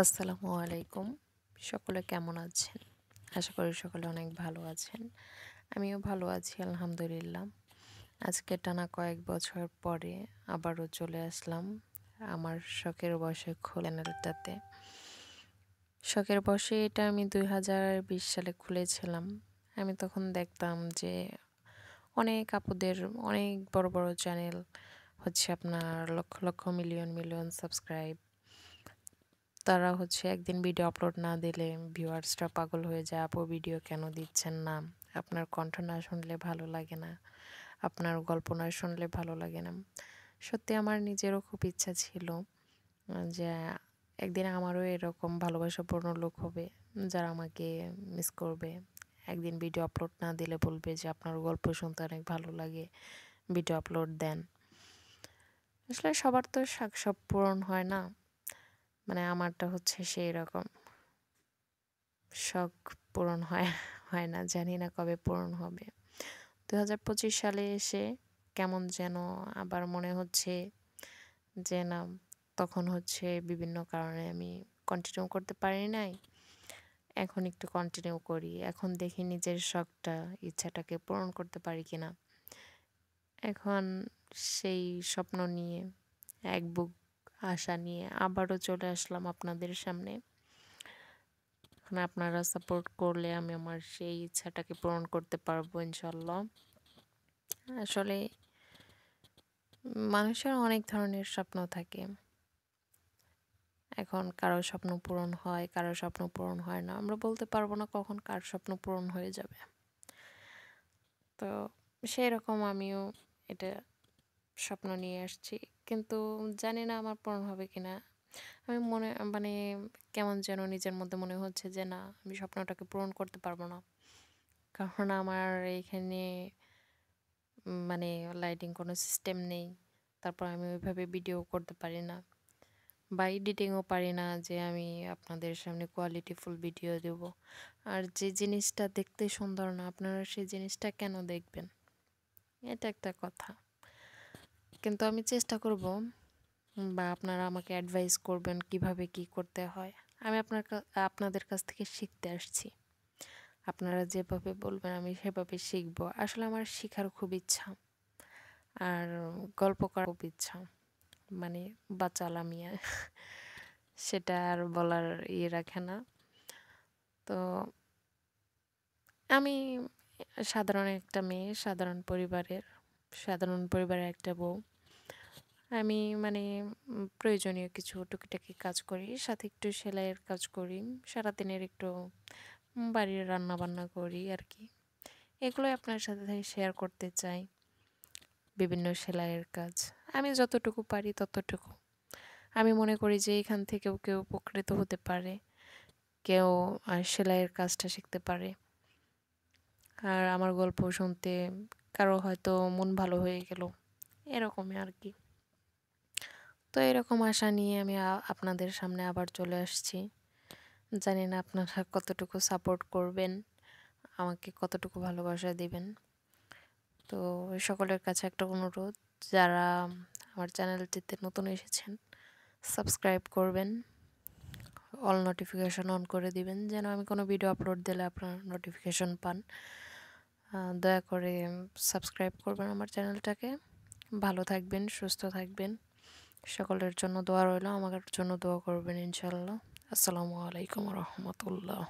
আসসালামু আলাইকুম। সকলে কেমন আছেন? আশা করি সকলে অনেক ভালো আছেন। আমিও ভালো আছি আলহামদুলিল্লাহ। আজকে টানা কয়েক বছর পরে আবারও চলে আসলাম আমার শখের বশে চ্যানেলটাতে। শখের বশে এটা আমি ২০২০ সালে খুলেছিলাম। আমি তখন দেখতাম যে অনেক আপুদের অনেক বড়, বড় চ্যানেল হচ্ছে আপনার লক্ষ, লক্ষ মিলিয়ন, মিলিয়ন সাবস্ক্রাইব। তারা হচ্ছে একদিন ভিডিও আপলোড না দিলে ভিউয়ার্সরা পাগল হয়ে যায়, আপু ভিডিও কেন দিচ্ছেন না? আপনার কণ্ঠ না শুনলে ভালো লাগে না, আপনার গল্প না শুনলে ভালো লাগে না। সত্যি আমার নিজেরও খুব ইচ্ছা ছিল যে একদিন আমারও এরকম ভালোবাসাপূর্ণ লোক হবে যারা আমাকে মিস করবে। একদিন ভিডিও আপলোড না দিলে বলবে যে আপনার গল্প শুনতে অনেক ভালো লাগে, ভিডিও আপলোড দেন। আসলে সবার তো শখ সব পূরণ হয় না, মানে আমারটা হচ্ছে সেই রকম। শখ পূরণ হয় না, জানি না কবে পূরণ হবে। 2025 সালে এসে কেমন যেন আবার মনে হচ্ছে যে না, তখন হচ্ছে বিভিন্ন কারণে আমি কন্টিনিউ করতে পারি নাই, এখন একটু কন্টিনিউ করি। এখন দেখি নিজের শখটা, ইচ্ছাটাকে পূরণ করতে পারি কিনা। এখন সেই স্বপ্ন নিয়ে, এক বুক আশা নিয়ে আবারও চলে আসলাম আপনাদের সামনে। এখন আপনারা সাপোর্ট করলে আমি আমার সেই ইচ্ছাটাকে পূরণ করতে পারবো ইনশাল্লাহ। আসলে মানুষের অনেক ধরনের স্বপ্ন থাকে। এখন কারো স্বপ্ন পূরণ হয়, কারো স্বপ্ন পূরণ হয় না। আমরা বলতে পারবো না কখন কার স্বপ্ন পূরণ হয়ে যাবে। তো সেই রকম আমিও এটা স্বপ্ন নিয়ে আসছি, কিন্তু জানি না আমার পূরণ হবে কিনা। আমি মানে কেমন যেন নিজের মধ্যে মনে হচ্ছে যে না, আমি স্বপ্নটাকে পূরণ করতে পারবো না, কারণ আমার এইখানে মানে লাইটিং কোনো সিস্টেম নেই। তারপর আমি ওইভাবে ভিডিও করতে পারি না বা এডিটিংও পারি না যে আমি আপনাদের সামনে কোয়ালিটিফুল ভিডিও দেব। আর যে জিনিসটা দেখতে সুন্দর না, আপনারা সেই জিনিসটা কেন দেখবেন? এটা একটা কথা। কিন্তু আমি চেষ্টা করব, বা আপনারা আমাকে অ্যাডভাইস করবেন কিভাবে কি করতে হয়। আমি আপনাদের কাছ থেকে শিখতে আসছি। আপনারা যেভাবে বলবেন আমি সেভাবে শিখব। আসলে আমার শেখার খুব ইচ্ছা, আর গল্প করার খুব ইচ্ছা, মানে বাচালামিয়া সেটা আর বলার রাখে না। তো আমি সাধারণ একটা মেয়ে, সাধারণ পরিবারের একটা বউ। আমি মানে প্রয়োজনীয় কিছু টুকিটাকি কাজ করি, সাথে একটু সেলাইয়ের কাজ করি, সারাদিনের একটু বাড়ির রান্না বান্না করি আর কি। এগুলোই আপনার সাথে শেয়ার করতে চাই। বিভিন্ন সেলাইয়ের কাজ আমি যতটুকু পারি ততটুকু। আমি মনে করি যে এখান থেকেও কেউ উপকৃত হতে পারে, কেউ সেলাইয়ের কাজটা শিখতে পারে। আর আমার গল্প শুনতে কারো হয়তো মন ভালো হয়ে গেল, এরকমই আর কি। তো এরকম আশা নিয়ে আমি আপনাদের সামনে আবার চলে আসছি। জানি না আপনারা কতটুকু সাপোর্ট করবেন, আমাকে কতটুকু ভালোবাসা দিবেন। তো সকলের কাছে একটা অনুরোধ, যারা আমার চ্যানেলটিতে নতুন এসেছেন সাবস্ক্রাইব করবেন, অল নোটিফিকেশন অন করে দিবেন যেন আমি কোনো ভিডিও আপলোড দিলে আপনারা নোটিফিকেশন পান। দয়া করে সাবস্ক্রাইব করবেন আমার চ্যানেলটাকে। ভালো থাকবেন, সুস্থ থাকবেন। সকলের জন্য দোয়া রইল, আমার জন্য দোয়া করবেন ইনশাল্লাহ। আসসালামু আলাইকুম রহমতুল্লাহ।